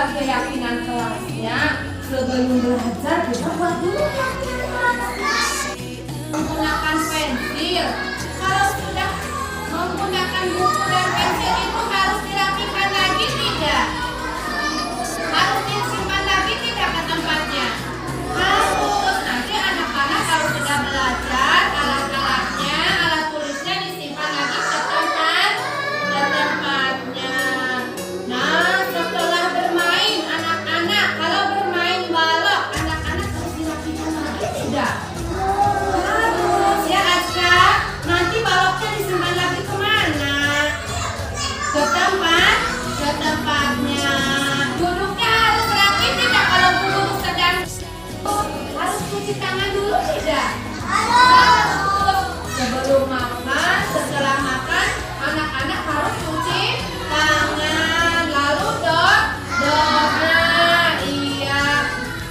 buat keyakinan kelasnya. Sebelum belajar kita buat dulu keyakinan kelasnya. Menggunakan pensil. Kalau sudah menggunakan buku dan pensil itu harus dirapikan lagi tidak? Harus disimpan lagi tidak ke tempatnya? Harus. Nanti anak-anak kalau sudah belajar alat-alatnya, alat tulisnya disimpan lagi ke tempatnya. Nah, setelah bermain anak-anak, kalau bermain balok, anak-anak harus dirapikan lagi tidak? Harus ya Aska. Nanti baloknya disimpan lagi kemana? Ke tempatnya. Duduknya harus rapi tidak? Kalau guru sedang harus cuci tangan dulu tidak? Harus. Sebelum makan, setelah makan, anak-anak harus cuci tangan. Lalu doa. Iya.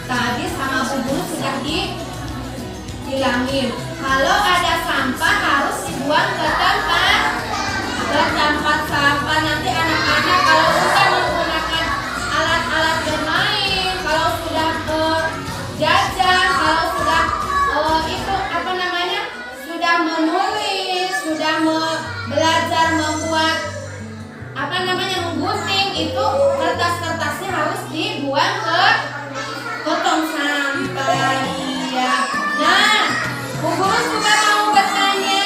Tadi sama Bu Guru sudah dihilangin. Kalau ada sampah harus dibuang ke tempat sampah. Nanti anak-anak kalau sudah menggunakan alat-alat bermain, kalau sudah jajan, kalau sudah sudah menulis, sudah belajar membuat menggunting, itu kertas-kertasnya harus dibuang ke tong sampah. Iya. Nah, Bu Guru juga mau bertanya.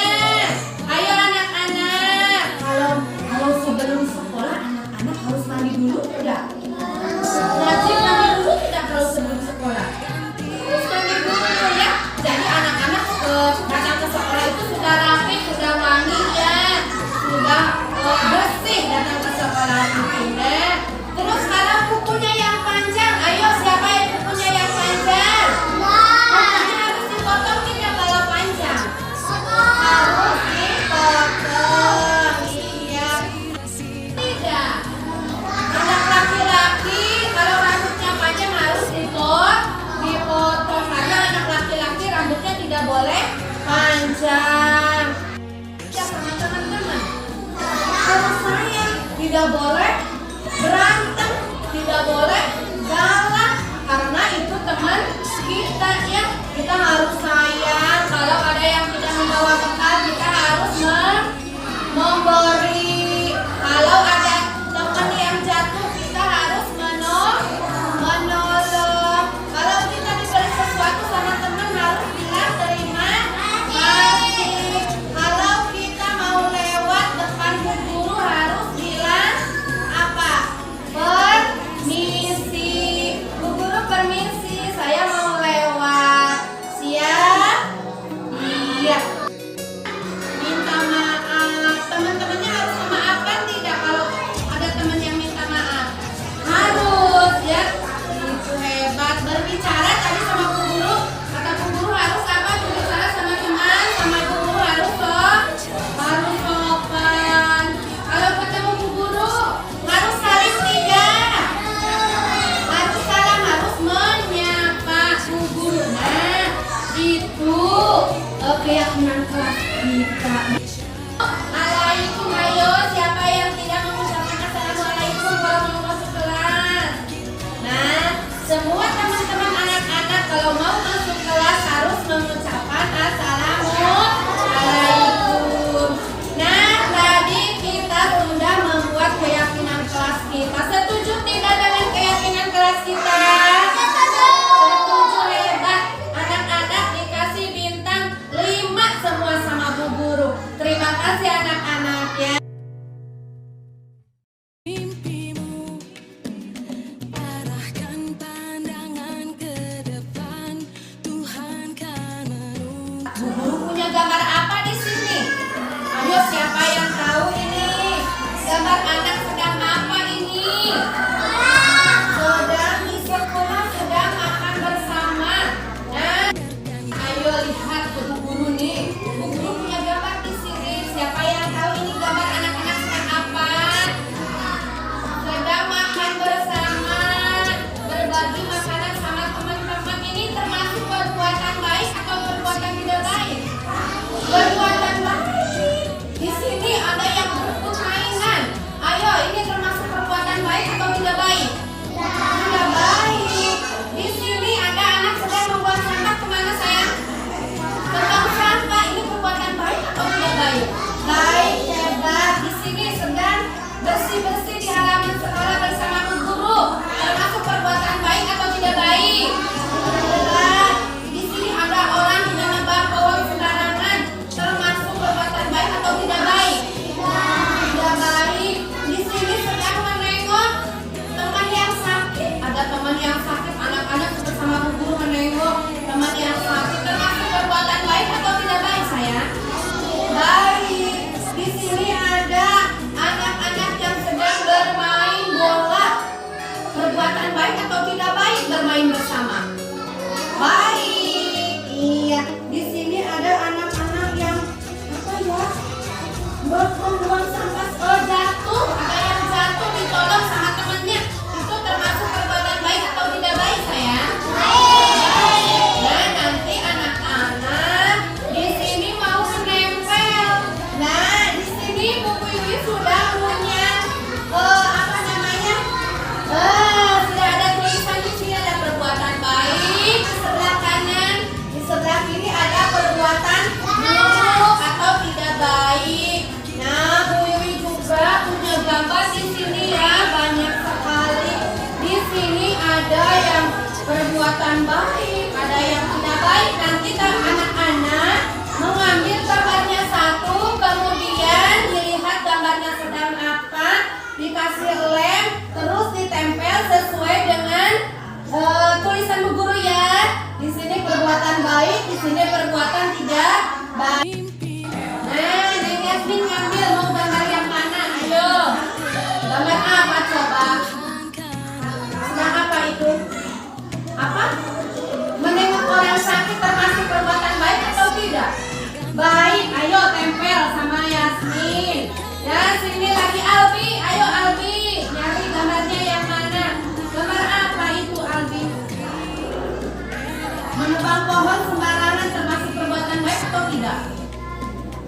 Ayo anak-anak, kalau sebelum sekolah anak-anak harus mandi dulu tidak? Wajib mandi dulu tidak kalau sebelum sekolah? Harus mandi dulu ya. Jadi anak-anak datang ke sekolah itu sudah rapi, sudah wangi ya, sudah bersih datang ke sekolah itu ya. Terus kalau bukunya yang panjang, ayo siapa yang bukunya yang panjang? Bukunya harus dipotong tidak kalau panjang? Harus dipotong, iya. Tidak. Anak laki-laki kalau rambutnya panjang harus dipotong. Karena anak laki-laki rambutnya tidak boleh panjang. Ya sama teman-teman. Harus sayang, tidak boleh berantem, tidak boleh galak, karena itu teman kita ya. Kita harus sayang. Kalau ada yang tidak membawa bekal, kita harus memberi. Kalau ada teman yang jatuh, kita harus menolong. Kalau kita diberi sesuatu sama teman, harus bilang terima kasih. Kalau kita mau lewat depan Bu Guru, harus bilang apa? Permisi. Bu Guru permisi, saya mau lewat. Siap? Iya. Minta maaf. Teman-temannya harus memaafkan tidak kalau perbuatan baik, ada yang tidak baik. Nanti anak-anak mengambil gambarnya satu, kemudian dilihat gambarnya sedang apa, dikasih lem, terus ditempel sesuai dengan tulisan Bu Guru ya. Di sini perbuatan baik, di sini perbuatan tidak baik. Nah, Neng Yasmin ngambil mau gambar yang mana? Ayo. Gambar apa coba? Sedang apa itu? Apa? Menengok orang sakit termasuk perbuatan baik atau tidak? Baik, ayo tempel sama Yasmin. Dan sini lagi Albi, ayo Albi, nyari gambarnya yang mana? Gambar apa itu Albi? Menebang pohon sembarangan termasuk perbuatan baik atau tidak?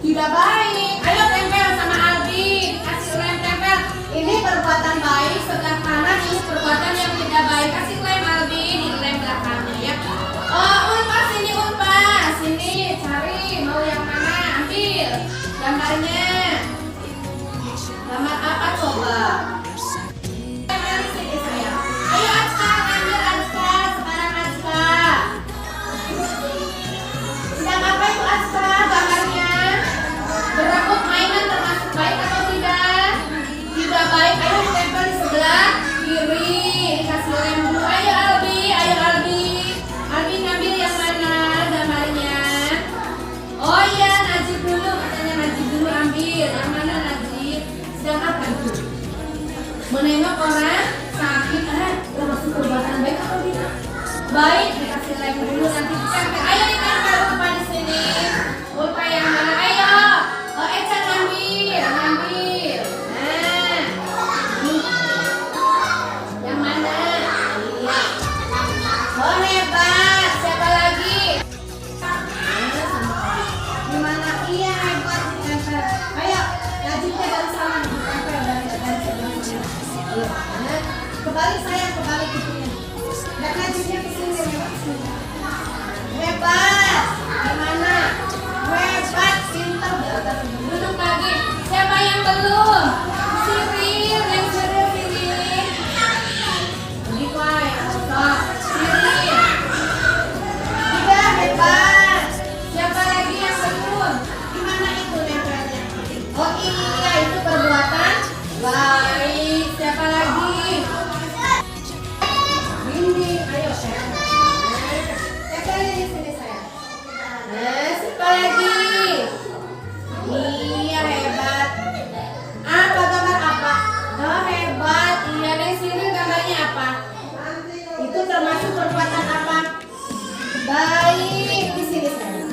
Tidak baik. Ayo tempel sama Albi, kasih lem tempel. Ini perbuatan baik, sebelah kanan ini perbuatan yang tidak baik. Kasih lem Albi, di lem belakangnya ya. Oh, Unpa sini Unpa, sini cari mau yang mana? Ambil gambarnya. Gambar apa coba? Gambar sini sayang. Ayo Aska, ambil Aska, sekarang Aska. Sedang apa itu Aska gambarnya? Berebut mainan termasuk baik atau tidak? Tidak baik. Ayo ditempel di sebelah kiri. Dikasih lem dulu. Ayo Albi, ayo Albi. Albi ngambil yang mana gambarnya? Oh iya, Najib dulu. Katanya Najib dulu ambil. Yang mana Najib? Sedang apa itu? Menengok orang sakit. Termasuk perbuatan baik atau tidak? Baik. Dikasih lem dulu. Nanti ditempel. Ayo ditempel Ulpa di sini. Ulpa yang mana? Ayo. Oh, Eca ngambil. Nah, yang mana? Iya. Oh hebat. Siapa lagi? Gimana? Iya hebat. Ditempel. Ayo, Najibnya dari sana. Ditempel dari sebelah sana. Nah, kebalik sayang, kebalik itunya. Dan Najibnya kesini. Hebat. Gimana? Hebat, pintar. Duduk lagi. Siapa yang belum? Siril, yang Siril. Begitu aja. Siril. Udah hebat. Siapa lagi yang belum? Gimana itu nempelnya? Oh iya, itu perbuatan baik. Siapa lagi? Ini, ayo tempelin di sini sayang. Nah, siapa lagi? Iya hebat. Apa gambar apa? Oh hebat. Iya deh, sini gambarnya apa? Itu termasuk perbuatan apa? Baik. Di sini sayang.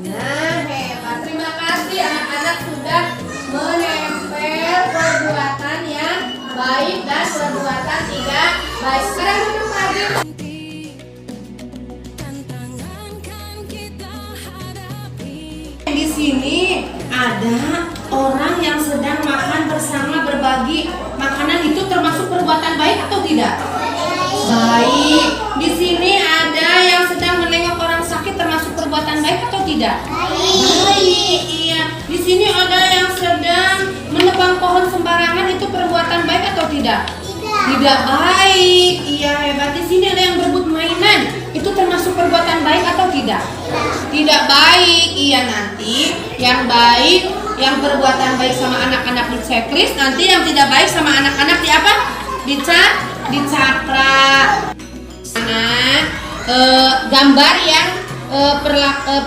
Nah hebat. Terima kasih anak-anak sudah menempel perbuatan yang baik dan perbuatan tidak baik. Sekarang duduk lagi. Di sini ada orang yang sedang makan bersama berbagi makanan, itu termasuk perbuatan baik atau tidak? Baik. Di sini ada yang sedang menengok orang sakit, termasuk perbuatan baik atau tidak? Baik. Iya. Di sini ada yang sedang menebang pohon sembarangan, itu perbuatan baik atau tidak? Tidak baik. Iya hebat. Di sini ada yang berebut mainan, itu termasuk perbuatan baik atau tidak? Tidak baik. Iya, nanti yang baik, yang perbuatan baik sama anak-anak di checklist, nanti yang tidak baik sama anak-anak di apa? Dicakra. Nah, gambar yang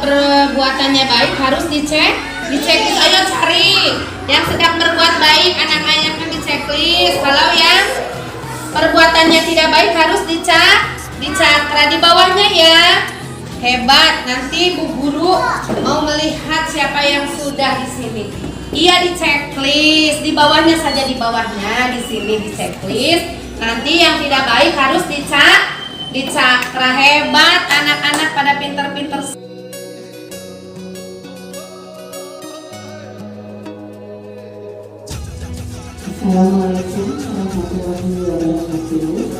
perbuatannya baik harus di checklist. Ayo cari yang sedang berbuat baik, anak-anaknya di checklist. Kalau yang perbuatannya tidak baik harus dicakra di bawahnya ya. Hebat. Nanti Bu Guru mau melihat siapa yang sudah di sini. Iya, di checklist. Di bawahnya saja, di bawahnya. Di sini di checklist. Nanti yang tidak baik harus dicakra. Hebat, anak-anak pada pinter-pinter. Assalamualaikum warahmatullahi wabarakatuh.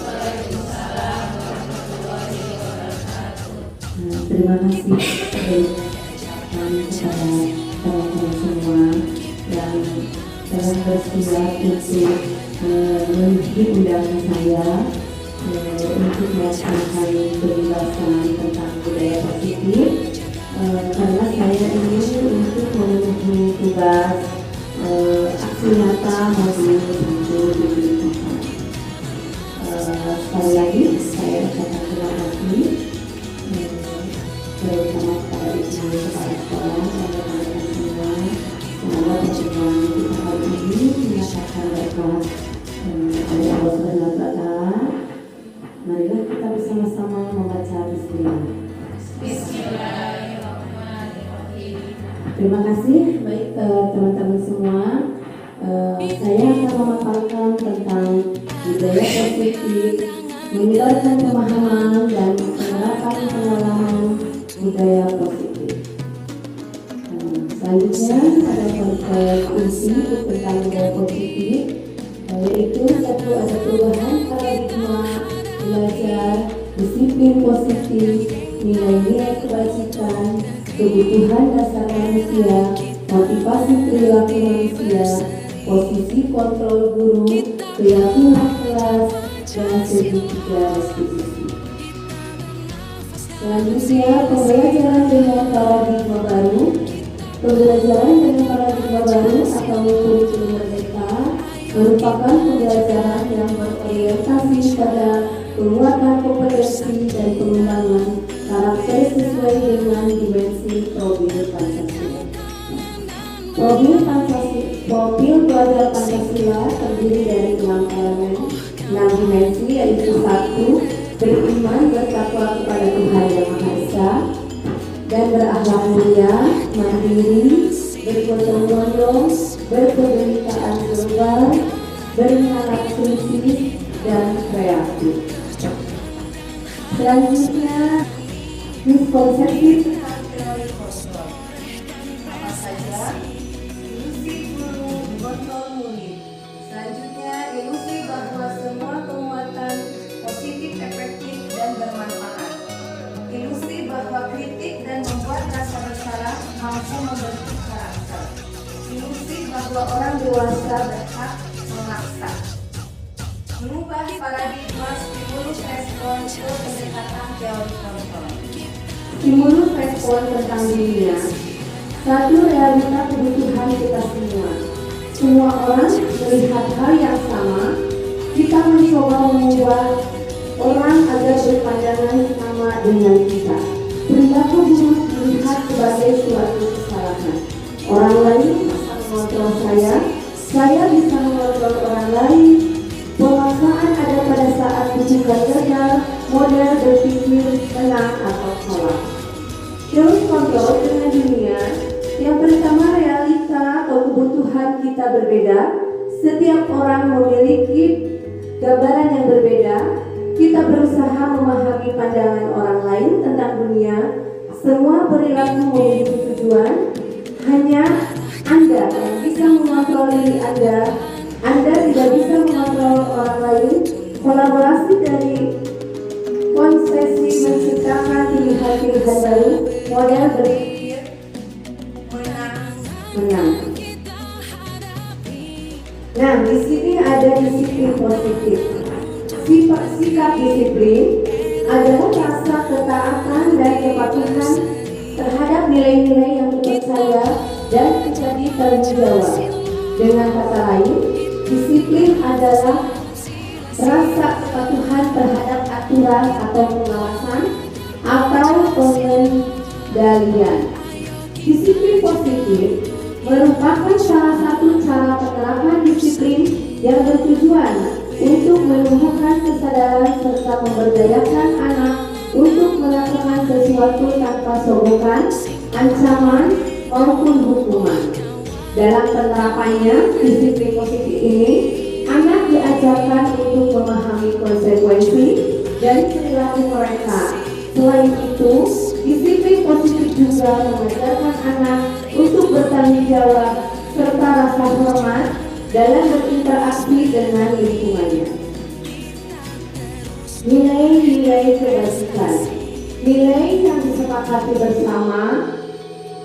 Terima kasih kepada teman-teman semua yang telah bersedia untuk mengikuti undangan saya untuk melaksanakan pembahasan tentang budaya positif, karena saya ingin untuk memenuhi tugas aksi nyata modul 1 diberikan. Sekali lagi saya ucapkan terima kasih terutama kepada ibu kepala sekolah dan rekan-rekan semua. Semoga pertemuan kita hari ini menyatakan berkah oleh Allah Subhanahu wa Ta'ala. Marilah kita bersama-sama membaca Bismillah. Bismillahirrahmanirrahim. Terima kasih. Baik teman-teman semua, saya akan memaparkan tentang budaya positif, menyebarkan pemahaman dan penerapan pengalaman budaya positif. Selanjutnya ada konsep kunci tentang budaya positif, yaitu satu ada perubahan paradigma belajar, disiplin positif, nilai-nilai kebajikan, kebutuhan dasar manusia, motivasi perilaku manusia, posisi kontrol guru, keyakinan kelas, dan segitiga restitusi. Selanjutnya, pembelajaran dengan paradigma baru. Pembelajaran dengan paradigma baru atau kurikulum merdeka merupakan pembelajaran yang berorientasi pada penguatan kompetensi dan pengembangan karakter sesuai dengan dimensi profil Pancasila. Profil pelajar Pancasila terdiri dari 6 elemen, 6 dimensi, yaitu 1. Beriman bertakwa kepada Tuhan Yang Maha Esa dan berakhlak mulia, mandiri, bergotong royong, berkebenekaan global, bernalar kritis, dan kreatif. Selanjutnya, miskonsepsi tentang teori kontrol. Apa saja? Ilusi guru kontrol murid. Selanjutnya, ilusi bahwa semua penguatan positif, efektif, dan bermanfaat. Ilusi bahwa kritik dan membuat rasa bersalah mampu membentuk karakter. Ilusi bahwa orang dewasa berhak memaksa. Mengubah paradigma stimulus respon ke pendekatan teori kontrol. Stimulus respon tentang dunia. Satu realita kebutuhan kita semua. Semua orang melihat hal yang sama. Kita mencoba mengubah orang agar berpandangan sama dengan kita. Perilaku buruk dilihat sebagai suatu kesalahan. Orang lain bisa mengontrol saya bisa mengontrol orang lain. Pemaksaan ada pada saat bukan gagal, model berpikir menang atau kalah. Terus kontrol dengan dunia. Yang pertama, realita atau kebutuhan kita berbeda. Setiap orang memiliki gambaran yang berbeda. Kita berusaha memahami pandangan orang lain tentang dunia. Semua perilaku memiliki tujuan. Hanya Anda yang bisa mengontrol diri Anda. Anda tidak bisa mengontrol orang lain. Kolaborasi dari konsesi menciptakan pilihan-pilihan baru, model berpikir menang. Nah, di sini ada disiplin positif. Sikap disiplin adalah rasa ketaatan dan kepatuhan terhadap nilai-nilai yang dipercaya dan menjadi tanggung jawab. Dengan kata lain, disiplin adalah rasa kepatuhan terhadap aturan atau pengawasan atau pengendalian. Disiplin positif merupakan salah satu cara penerapan disiplin yang bertujuan untuk menumbuhkan kesadaran serta memberdayakan anak untuk melakukan sesuatu tanpa sogokan, ancaman, maupun hukuman. Dalam penerapannya, disiplin positif ini, anak diajarkan untuk memahami konsekuensi dari perilaku mereka. Selain itu, disiplin positif juga mengajarkan anak untuk bertanggung jawab serta rasa hormat dalam berinteraksi dengan lingkungannya. Nilai-nilai kebajikan. Nilai yang disepakati bersama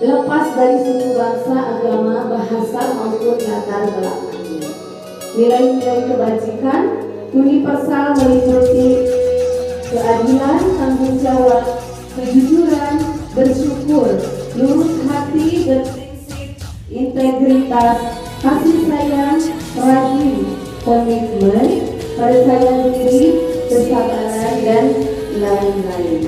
lepas dari suku, bangsa, agama, bahasa maupun latar belakangnya. Nilai-nilai kebajikan Universal meliputi keadilan, tanggung jawab, kejujuran, bersyukur, lurus hati, berprinsip, integritas, kasih sayang, rajin, komitmen, percaya diri, kesabaran, dan lain-lain.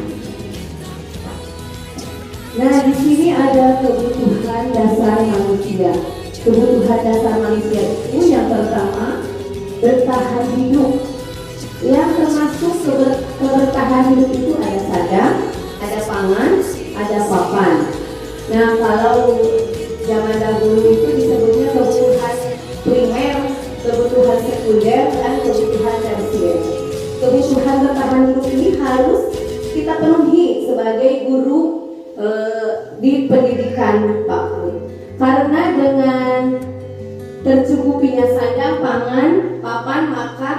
Nah, di sini ada kebutuhan dasar manusia. Kebutuhan dasar manusia itu yang pertama, bertahan hidup. Yang termasuk kebertahan hidup itu ada sadang, ada pangan, ada papan. Nah, kalau zaman dahulu itu disebutnya kebutuhan primer, kebutuhan sekunder, dan kebutuhan tersier. Kebutuhan bertahan hidup ini harus kita penuhi sebagai guru di pendidikan PAUD. Karena dengan tercukupinya sandang, pangan, papan, maka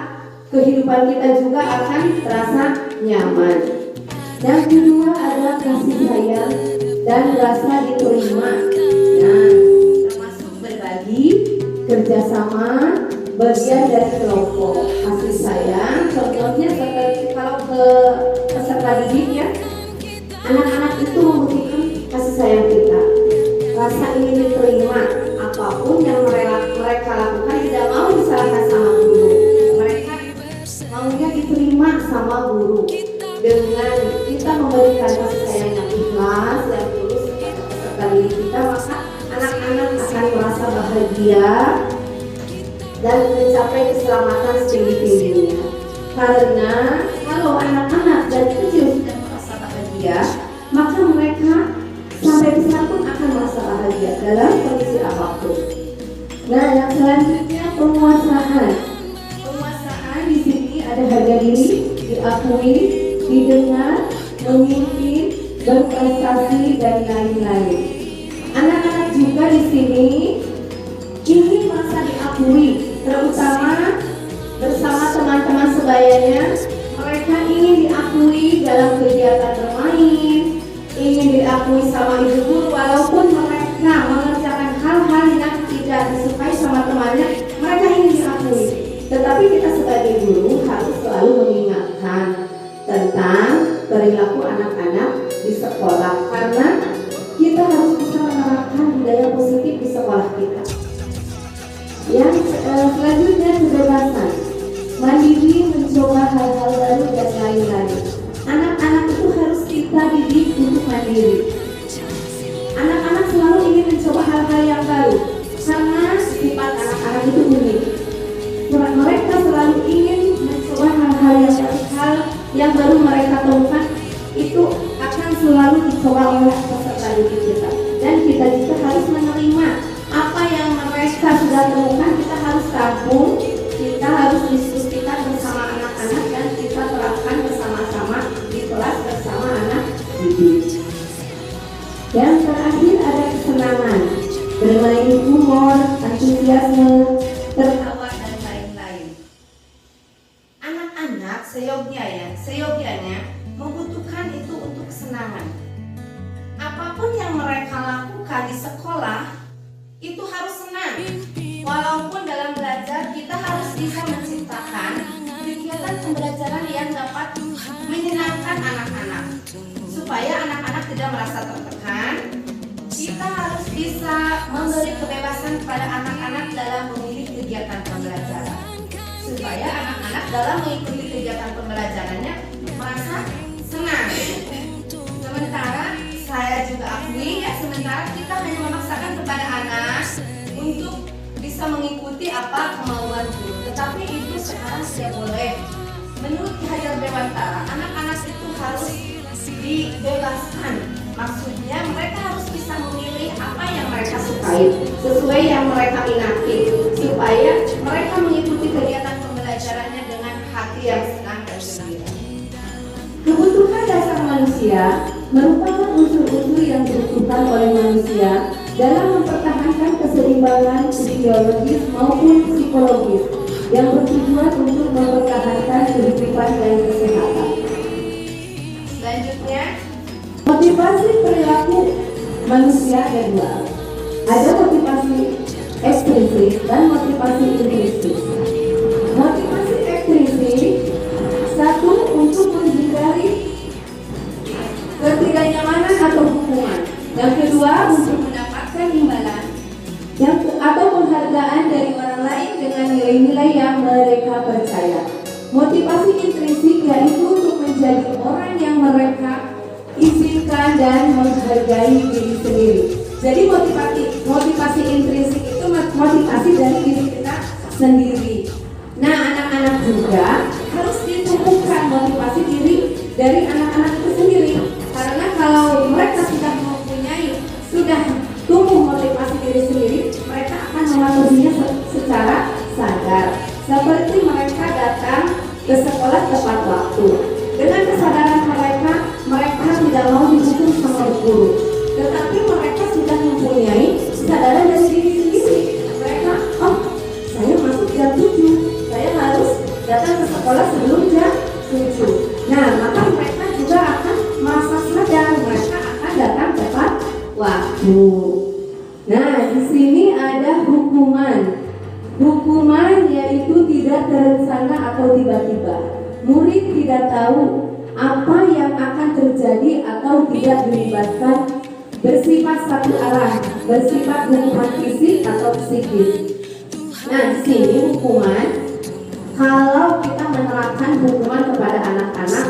kehidupan kita juga akan terasa nyaman. Yang kedua adalah kasih sayang dan rasa diterima. Nah, termasuk berbagi, kerjasama, bagian dari kelompok. Kasih sayang, contohnya seperti kalau ke peserta didik ya, anak-anak itu membutuhkan kasih sayang kita. Rasa ingin diterima, apapun yang mereka lakukan tidak mau disalahkan sama guru. Mereka maunya diterima sama guru. Dengan kita memberikan kasih sayang yang ikhlas, yang tulus kepada peserta didik kita, maka anak-anak akan merasa bahagia dan mencapai keselamatan setinggi-tingginya. Karena kalau anak-anak dari kecil sudah merasa bahagia, maka mereka sampai besar pun akan merasa bahagia dalam kondisi apapun. Nah, yang selanjutnya penguasaan. Penguasaan di sini ada harga diri, diakui, didengar, memimpin, berprestasi, dan lain-lain. Anak-anak juga di sini ingin merasa diakui, terutama bersama teman-teman sebayanya. Mereka ingin diakui dalam kegiatan bermain, ingin diakui sama ibu guru, walaupun mereka mengerjakan hal-hal yang tidak disukai sama temannya, mereka ingin diakui. Tetapi kita sebagai guru harus selalu mengingatkan tentang perilaku anak-anak di sekolah, karena kita harus bisa menerapkan budaya positif di sekolah kita. Yang selanjutnya kebebasan, mandiri, mencoba hal-hal baru dan lain-lain. Anak-anak itu harus kita didik untuk mandiri. Anak-anak selalu ingin mencoba hal-hal yang baru karena sifat anak-anak itu unik. Mereka selalu ingin mencoba hal-hal yang baru mereka temukan, itu akan selalu dicoba oleh peserta didik kita. Dan kita juga harus menerima apa yang mereka sudah temukan. Kita harus tampung, kita harus diskusikan bersama anak-anak, dan kita terapkan bersama-sama di kelas bersama anak didik. Yang terakhir ada kesenangan, bermain humor, antusiasme, tertawa, dan lain-lain. Anak-anak seyogianya membutuhkan itu untuk kesenangan. Apapun yang mereka lakukan di sekolah itu harus senang. Walaupun dalam belajar kita harus bisa menciptakan kegiatan pembelajaran yang dapat menyenangkan anak-anak. Supaya anak-anak tidak merasa tertekan, kita harus bisa memberi kebebasan kepada anak-anak dalam memilih kegiatan pembelajaran. Supaya anak-anak dalam mengikuti kegiatan pembelajarannya merasa senang. Sementara saya juga akui ya, sementara kita hanya memaksakan kepada anak untuk bisa mengikuti apa kemauan guru, tetapi itu sekarang tidak boleh. Menurut Ki Hajar Dewantara, anak-anak itu harus dibebaskan. Maksudnya mereka harus bisa memilih apa yang mereka sukai, sesuai yang mereka minati, supaya mereka mengikuti kegiatan pembelajarannya dengan hati yang senang dan gembira. Kebutuhan dasar manusia merupakan unsur-unsur yang dibutuhkan oleh manusia dalam mempertahankan keseimbangan fisiologis maupun psikologis yang bertujuan untuk mempertahankan kehidupan dan kesehatan. Selanjutnya, motivasi perilaku manusia ada dua. Ada motivasi ekstrinsik dan motivasi intrinsik. Motivasi ekstrinsik Motivasi intrinsik yaitu untuk menjadi orang yang mereka izinkan dan menghargai diri sendiri. Jadi motivasi intrinsik itu motivasi dari diri kita sendiri. Nah, anak-anak juga harus ditumbuhkan motivasi diri dari anak-anak itu sendiri. Karena kalau mereka sudah tumbuh motivasi diri sendiri, mereka akan mematuhinya secara sadar. Seperti mereka datang ke sekolah tepat waktu. Dengan kesadaran mereka tidak mau dihukum sama guru. Tetapi mereka sudah mempunyai kesadaran dari diri sendiri. Mereka, saya masuk jam 7, saya harus datang ke sekolah sebelum jam 7. Nah, maka mereka juga akan merasa sadar, mereka akan datang tepat waktu. Nah, di sini ada hukuman. Hukuman yaitu tidak terencana atau tiba-tiba. Murid tidak tahu apa yang akan terjadi atau tidak dilibatkan, bersifat satu arah, bersifat hukuman fisik atau psikis. Nah, di sini hukuman, kalau kita menerapkan hukuman kepada anak-anak,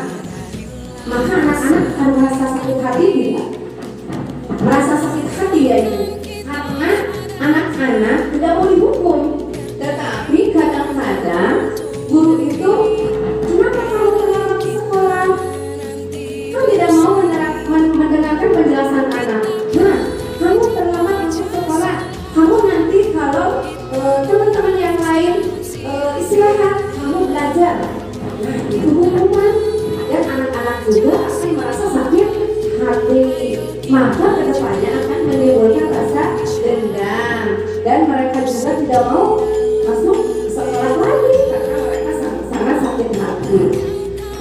maka anak-anak akan merasa sakit hati tidak? Merasa sakit hati ya ibu, karena anak-anak tidak mau dihukum. Tetapi kadang-kadang guru itu, kenapa kamu terlambat ke sekolah? Kan tidak mau mendengarkan penjelasan anak. Nah, kamu terlambat masuk sekolah, kamu nanti kalau teman-teman yang lain istirahat, kamu belajar. Nah, itu hukuman. Dan anak-anak juga akan merasa sakit hati. Maka kedepannya akan menimbulkan rasa dendam. Dan mereka juga tidak mau masuk sekolah lagi karena mereka sangat sakit hati.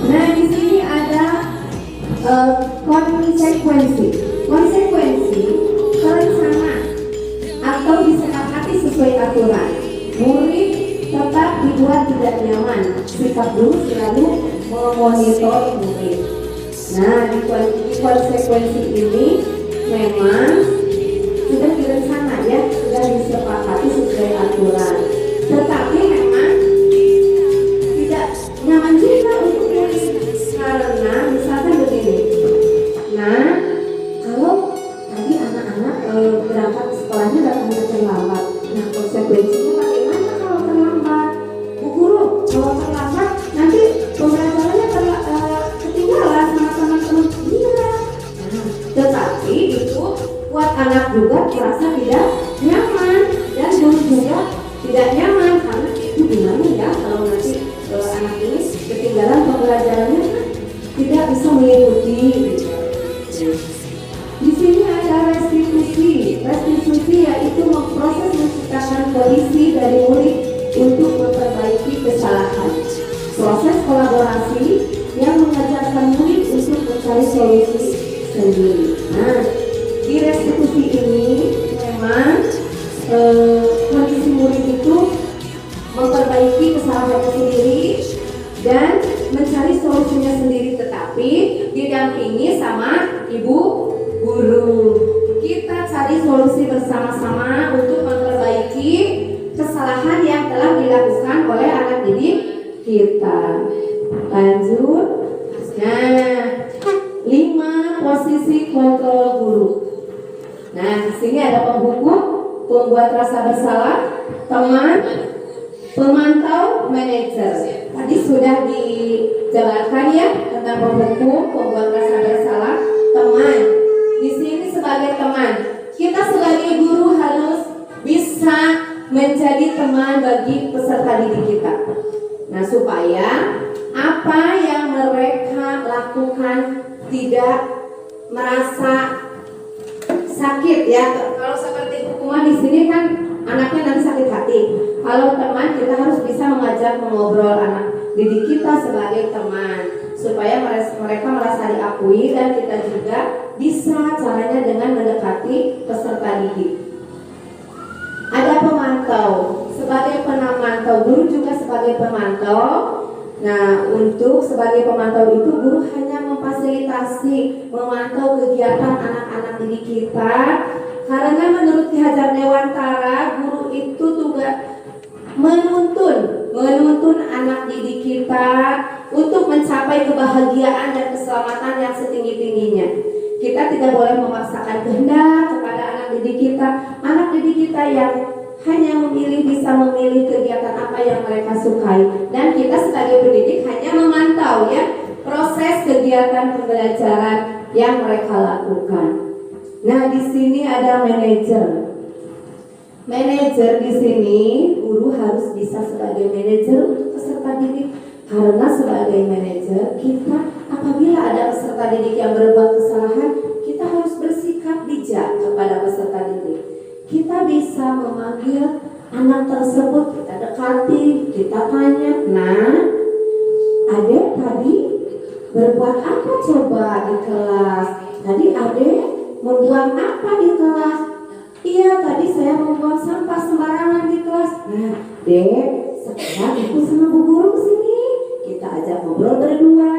Nah, di sini ada konsekuensi terencana atau disepakati sesuai aturan. Murid tetap dibuat tidak nyaman. Sikap guru selalu memonitor murid. Nah, di konsekuensi ini memang sudah direncana ya, sudah disepakati sesuai aturan. Tetapi memang tidak nyaman juga untuk murid, karena misalkan begini. Nah, kalau tadi anak-anak berangkat sekolahnya datangnya terlambat. Nah, konsekuensinya bagaimana kalau terlambat? Bu guru, kalau terlambat nanti pembelajarannya ketinggalan sama teman-teman. Iya. Nah, tetapi itu buat anak juga merasa tidak nyaman, dan guru juga tidak nyaman, karena itu gimana ya kalau nanti anak ini ketinggalan pembelajarannya, tidak bisa mengikuti. Di sini ada restitusi. Restitusi yaitu memproses menciptakan kondisi dari murid untuk memperbaiki kesalahan. Proses kolaborasi yang mengajarkan murid untuk mencari solusi sendiri. Nah, di restitusi ini memang kondisi murid itu memperbaiki kesalahannya sendiri dan mencari solusinya sendiri, tetapi didampingi sama ibu guru. Kita cari solusi bersama-sama untuk memperbaiki kesalahan yang telah dilakukan oleh anak didik kita. Lanjut. Nah, 5 posisi kontrol guru. Nah, di sini ada penghukum, pembuat rasa bersalah, teman, pemantau, manajer. Tadi sudah dijelaskan ya tentang penghukum, pembuat rasa bersalah, teman. Di sini sebagai teman, kita sebagai guru harus bisa menjadi teman bagi peserta didik kita. Nah, supaya apa yang mereka lakukan tidak merasa sakit ya. Kalau seperti hukuman di sini kan anaknya nanti sakit hati. Kalau teman, kita harus bisa mengajak mengobrol anak didik kita sebagai teman, supaya mereka merasa diakui, dan kita juga bisa caranya dengan mendekati peserta didik. Ada pemantau, sebagai pemantau, guru juga sebagai pemantau. Nah, untuk sebagai pemantau itu guru hanya memfasilitasi, memantau kegiatan anak-anak didik kita. Karena menurut Ki Hajar Dewantara, guru itu juga menuntun menuntun anak didik kita untuk mencapai kebahagiaan dan keselamatan yang setinggi-tingginya. Kita tidak boleh memaksakan kehendak kepada anak didik kita yang hanya bisa memilih kegiatan apa yang mereka sukai, dan kita sebagai pendidik hanya memantau ya proses kegiatan pembelajaran yang mereka lakukan. Nah, di sini ada manajer. Manajer di sini, guru harus bisa sebagai manajer untuk peserta didik, karena sebagai manajer kita apabila ada peserta didik yang berbuat kesalahan, kita harus bersikap bijak kepada peserta didik. Kita bisa memanggil anak tersebut, kita dekati, kita tanya, "Nah, adek tadi berbuat apa coba di kelas? Tadi adek membuang apa di kelas?" "Iya, tadi saya membuang sampah sembarangan di kelas." "Nah, dek, sekarang ikut sama bu guru ke sini. Kita ajak ngobrol berdua.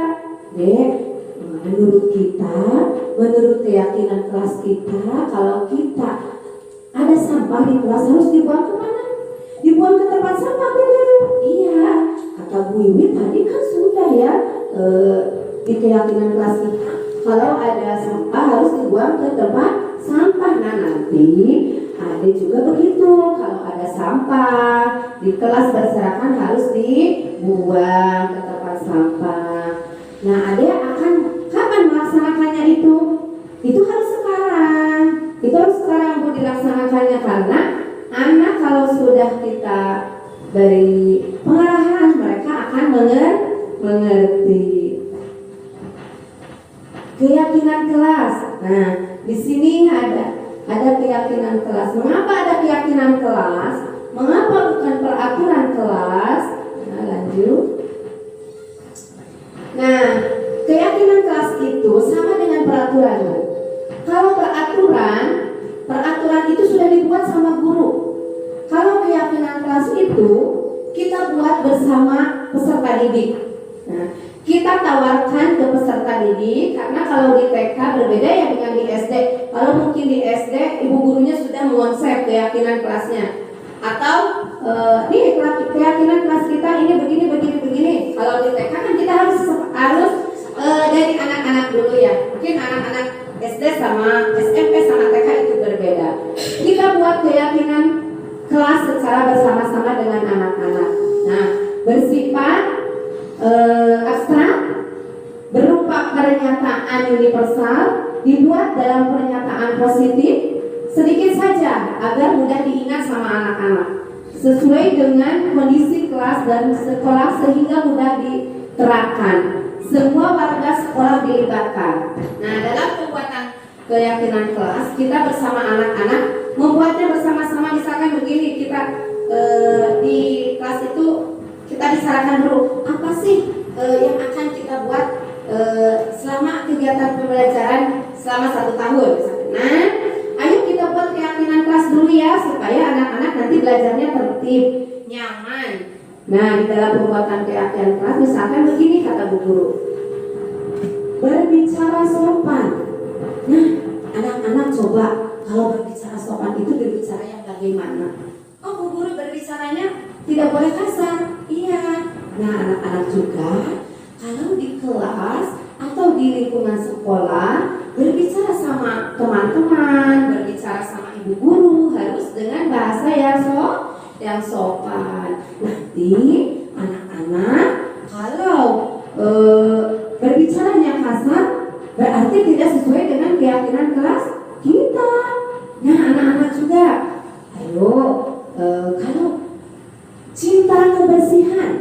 Dek, menurut keyakinan kelas kita, kalau kita ada sampah di kelas harus dibuang kemana? Dibuang ke tempat sampah, benar?" "Iya, kata Bu Iwi tadi kan sudah ya di keyakinan kelas kita, kalau ada sampah harus dibuang ke tempat sampah." Nah, nanti ada juga begitu, kalau ada sampah di kelas berserakan harus dibuang ke tempat sampah. Nah, ada akan kapan melaksanakannya itu? Itu harus sekarang. Itu harus sekarang Bu dilaksanakannya, karena anak kalau sudah kita beri pengarahan, mereka akan mengerti. Keyakinan kelas. Nah, di sini ada keyakinan kelas. Mengapa ada keyakinan kelas? Mengapa bukan peraturan kelas? Nah, lanjut. Nah, keyakinan kelas itu sama dengan peraturan. Kalau peraturan itu sudah dibuat sama guru. Kalau keyakinan kelas itu kita buat bersama peserta didik. Nah, kita tawarkan ke peserta didik, karena kalau di TK berbeda ya dengan di SD. Kalau mungkin di SD ibu gurunya sudah mengonsep keyakinan kelasnya, atau nih keyakinan kelas kita ini begini. Kalau di TK kan kita harus dari anak-anak dulu ya. Mungkin anak-anak SD sama SMP sama TK itu berbeda. Kita buat keyakinan kelas secara bersama-sama dengan anak-anak. Nah, bersifat abstrak, berupa pernyataan universal, dibuat dalam pernyataan positif, sedikit saja agar mudah diingat sama anak-anak, sesuai dengan kondisi kelas dan sekolah sehingga mudah diterapkan. Semua warga sekolah dilibatkan. Nah, dalam pembuatan keyakinan kelas, kita bersama anak-anak membuatnya bersama-sama. Misalkan begini, kita di kelas itu kita bicarakan dulu, apa sih yang akan kita buat selama kegiatan pembelajaran selama 1 tahun. Nah, ayo kita buat keyakinan kelas dulu ya, supaya anak-anak nanti belajarnya tertib, nyaman. Nah, di dalam pembuatan keyakinan kelas misalkan begini kata bu guru, berbicara sopan. Nah, anak-anak coba kalau berbicara sopan itu berbicara yang bagaimana? Oh, bu guru berbicaranya tidak boleh kasar. Iya. Nah, anak-anak juga kalau di kelas atau di lingkungan sekolah berbicara sama teman-teman, berbicara sama ibu guru harus dengan bahasa yang sopan. Nanti anak-anak kalau berbicaranya kasar berarti tidak sesuai dengan keyakinan kelas kita. Nah, anak-anak juga, ayo kalau cinta kebersihan,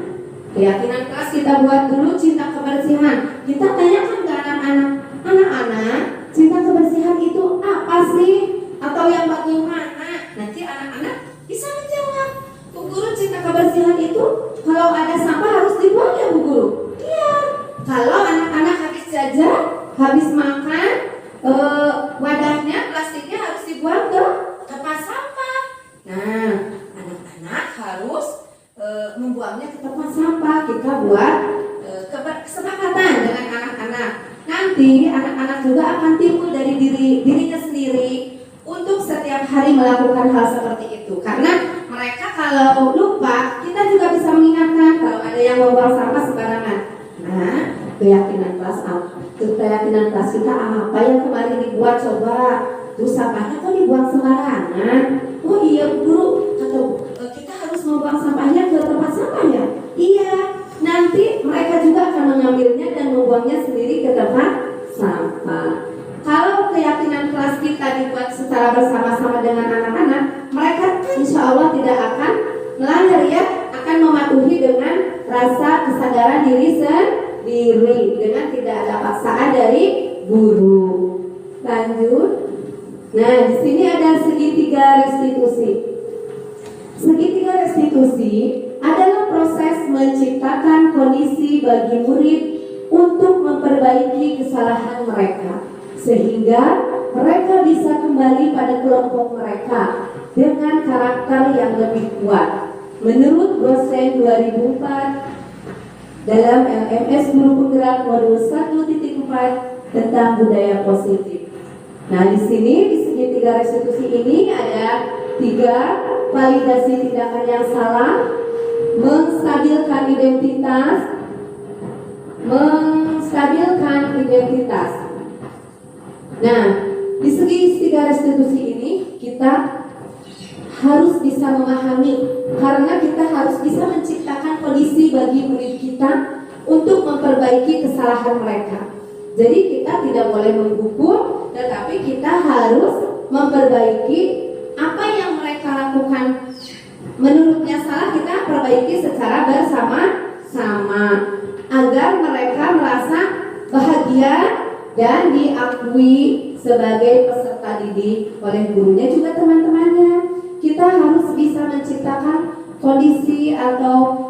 keyakinan kelas kita buat dulu cinta kebersihan. Kita tanyakan ke anak-anak, cinta kebersihan itu apa sih? Atau yang bagaimana? Nanti anak-anak bisa menjawab. Bu guru, cinta kebersihan itu kalau ada sampah harus dibuang ya bu guru? Iya. Kalau anak-anak habis jajan, habis makan, wadahnya, plastiknya harus dibuang ke tempat sampah. Nah, anak-anak harus membuangnya ke tempat sampah. Kita buat kesepakatan dengan anak-anak. Nanti anak-anak juga akan timbul dari dirinya sendiri untuk setiap hari melakukan hal seperti itu. Karena mereka kalau lupa, kita juga bisa bisa mengingatkan kalau ada yang membuang sampah sembarangan. Nah, keyakinan kelas kita apa yang kemarin dibuat coba? Tuh sampahnya kok dibuang sembarangan? Oh iya guru, atau kita harus membuang sampahnya ke tempat sampah ya? Iya, nanti mereka juga akan mengambilnya dan membuangnya sendiri ke tempat sampah. Kalau keyakinan kelas kita dibuat secara bersama-sama dengan anak-anak, mereka insya Allah tidak akan melanggar ya, akan mematuhi dengan rasa kesadaran diri sendiri dengan tidak ada paksaan dari guru. Lanjut. Nah, di sini ada segitiga restitusi. Segitiga restitusi adalah proses menciptakan kondisi bagi murid untuk memperbaiki kesalahan mereka, sehingga mereka bisa kembali pada kelompok mereka dengan karakter yang lebih kuat. Menurut dosen 2004 dalam LMS Guru Penggerak modul 1.4 tentang budaya positif. Nah, di sini di segitiga restitusi ini ada 3: validasi tindakan yang salah, menstabilkan identitas. Nah, di segitiga restitusi ini kita harus bisa memahami, karena kita harus bisa menciptakan kondisi bagi murid kita untuk memperbaiki kesalahan mereka. Jadi kita tidak boleh menghukum, tetapi kita harus memperbaiki apa yang mereka lakukan. Menurutnya salah, kita perbaiki secara bersama-sama agar mereka merasa bahagia dan diakui sebagai peserta didik oleh gurunya juga teman-temannya. Kita harus bisa menciptakan kondisi atau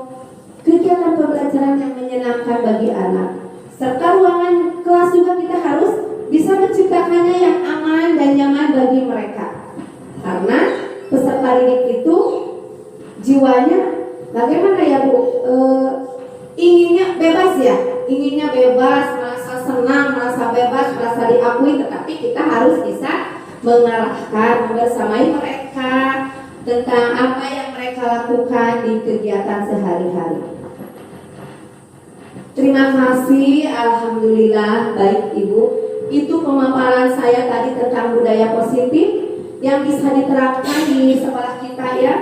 kegiatan pembelajaran yang menyenangkan bagi anak, serta ruangan kelas juga kita harus bisa menciptakannya yang aman dan nyaman bagi mereka. Karena peserta didik itu jiwanya bagaimana ya Bu? Inginnya bebas ya, inginnya bebas, merasa senang, merasa bebas, merasa diakui, tetapi kita harus bisa mengarahkan, membersamai mereka tentang apa yang mereka lakukan di kegiatan sehari-hari. Terima kasih, alhamdulillah, baik Ibu. Itu pemaparan saya tadi tentang budaya positif yang bisa diterapkan di sekolah kita ya.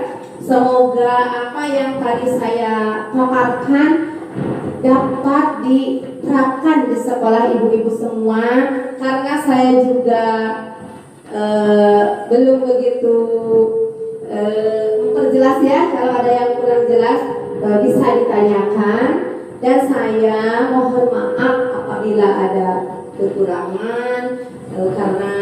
Semoga apa yang tadi saya paparkan dapat diterapkan di sekolah ibu-ibu semua, karena saya juga belum begitu memperjelas ya. Kalau ada yang kurang jelas bisa ditanyakan, dan saya mohon maaf apabila ada kekurangan, karena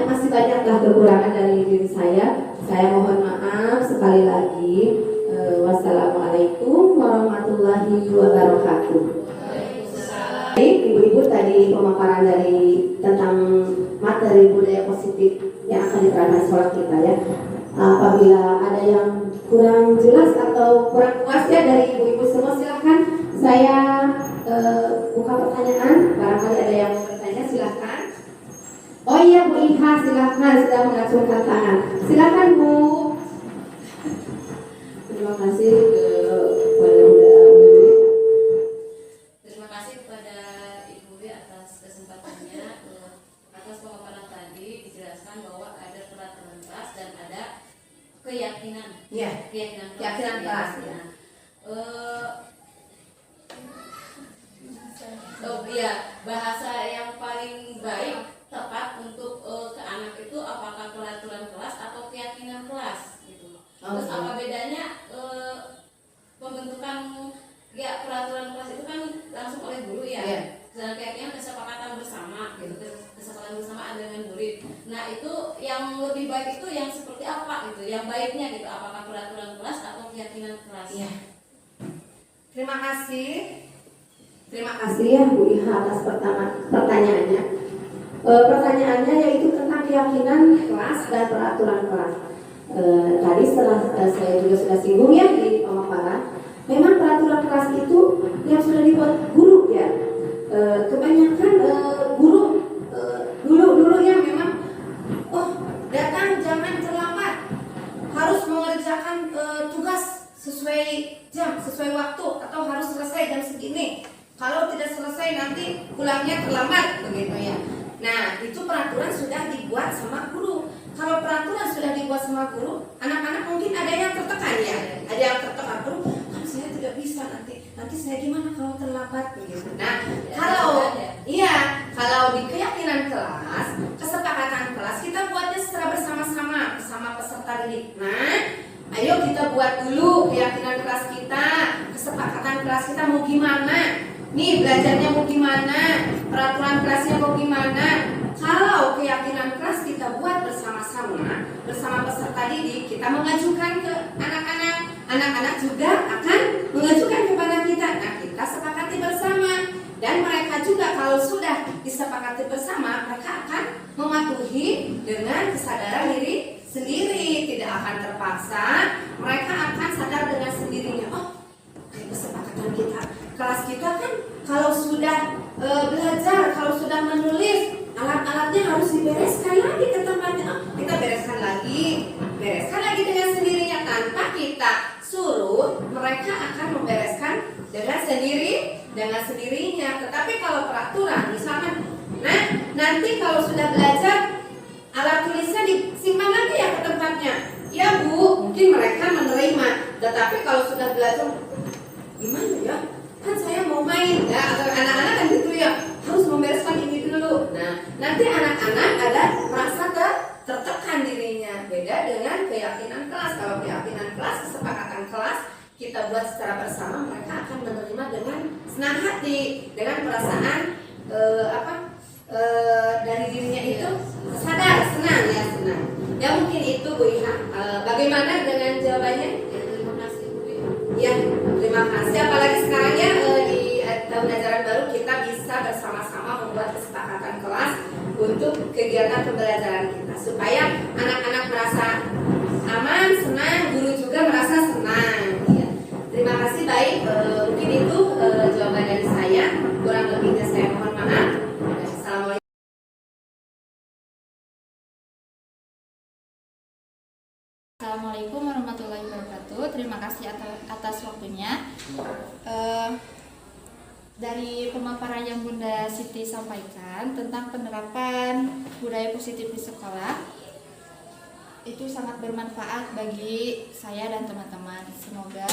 masih banyaklah kekurangan dari diri saya. Saya mohon maaf sekali lagi. Wassalamualaikum warahmatullahi wabarakatuh. Baik, ibu-ibu, tadi pemaparan dari tentang materi budaya positif yang akan diterapkan sekolah kita ya. Apabila ada yang kurang jelas atau kurang puas ya dari ibu-ibu semua, silahkan saya buka pertanyaan. Barangkali ada yang mau bertanya, silahkan. Oh iya Bu Iha, silahkan, sudah mengacungkan tangan. Silahkan Bu. Terima kasih Terima kasih kepada Ibu Wi atas kesempatannya. Atas pemaparan tadi dijelaskan bahwa ada peraturan kelas dan ada keyakinan. ya, Keyakinan kelas ya. Iya, bahasa yang paling baik tepat untuk ke anak itu apakah peraturan kelas atau keyakinan kelas gitu. Terus apa bedanya pembentukan ya peraturan kelas itu kan langsung oleh guru ya. Dan keyakinan kesepakatan bersama gitu, kesepakatan bersama dengan murid. Nah, itu yang lebih baik itu yang seperti apa gitu, yang baiknya gitu, apakah peraturan kelas atau keyakinan kelas. Ya. Terima kasih. Terima kasih ya Bu Iha atas pertanyaannya. Pertanyaannya yaitu tentang keyakinan kelas dan peraturan kelas. Tadi setelah saya juga sudah singgung ya di pemaparan, memang peraturan kelas itu yang sudah dibuat guru ya. Kebanyakan guru dulu ya memang datang jangan terlambat, harus mengerjakan tugas sesuai jam segini. Kalau tidak selesai nanti pulangnya terlambat begitu ya. Nah, itu peraturan sudah dibuat sama guru. Kalau peraturan sudah dibuat sama guru, anak-anak mungkin ada yang tertekan ya. Ada yang tertekan, guru, kan saya tidak bisa nanti saya gimana kalau terlambat begitu. Nah, kalau di keyakinan kelas, kesepakatan kelas kita buatnya secara bersama-sama bersama peserta didik. Nah, ayo kita buat dulu keyakinan kelas kita, kesepakatan kelas kita mau gimana. Nih belajarnya mau gimana, peraturan kelasnya mau gimana. Kalau keyakinan kelas kita buat bersama-sama bersama peserta didik, kita mengajukan ke anak-anak, anak-anak juga akan mengajukan kepada kita. Nah, kita sepakati bersama, dan mereka juga kalau sudah disepakati bersama, mereka akan mematuhi dengan kesadaran diri sendiri, tidak akan terpaksa. Mereka akan sadar dengan sendirinya. Oh, kayak kesepakatan kita, kelas kita kan kalau sudah belajar, kalau sudah menulis, alat-alatnya harus dibereskan lagi ke tempatnya. Oh, kita bereskan lagi dengan sendirinya tanpa kita suruh. Mereka akan membereskan dengan sendirinya. Tetapi kalau peraturan, misalkan, nah nanti kalau sudah belajar alat tulisnya disimpan lagi ya ke tempatnya. Ya Bu, mungkin mereka menerima. Tetapi kalau sudah belajar, gimana ya? Kan saya mau main ya, atau anak-anak kan gitu ya, harus membereskan ini dulu. Nah, nanti anak-anak ada merasa tertekan dirinya. Beda dengan keyakinan kelas. Kalau keyakinan kelas, kesepakatan kelas kita buat secara bersama, mereka akan menerima dengan senang hati, dengan perasaan dari dirinya itu sadar, senang. Ya mungkin itu Bu Iha. Bagaimana dengan jawabannya? Terima kasih Bu. Ya, terima kasih. Apalagi sekarang ya di tahun ajaran baru kita bisa bersama-sama membuat kesepakatan kelas untuk kegiatan pembelajaran kita supaya anak-anak merasa aman, senang, guru juga merasa senang. Ya. Terima kasih. Baik, mungkin itu jawaban dari saya. Kurang lebihnya saya mohon maaf. Assalamualaikum. Assalamualaikum warahmatullahi wabarakatuh. Terima kasih atas waktunya. Dari pemaparan yang Bunda Siti sampaikan tentang penerapan budaya positif di sekolah, itu sangat bermanfaat bagi saya dan teman-teman. Semoga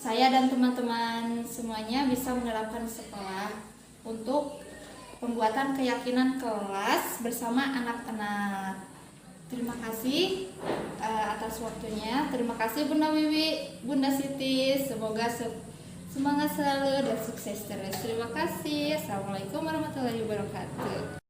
saya dan teman-teman semuanya bisa menerapkan di sekolah untuk pembuatan keyakinan kelas bersama anak-anak. Terima kasih atas waktunya. Terima kasih Bunda Wiwi, Bunda Siti. Semoga semangat selalu dan sukses terus. Terima kasih. Assalamualaikum warahmatullahi wabarakatuh.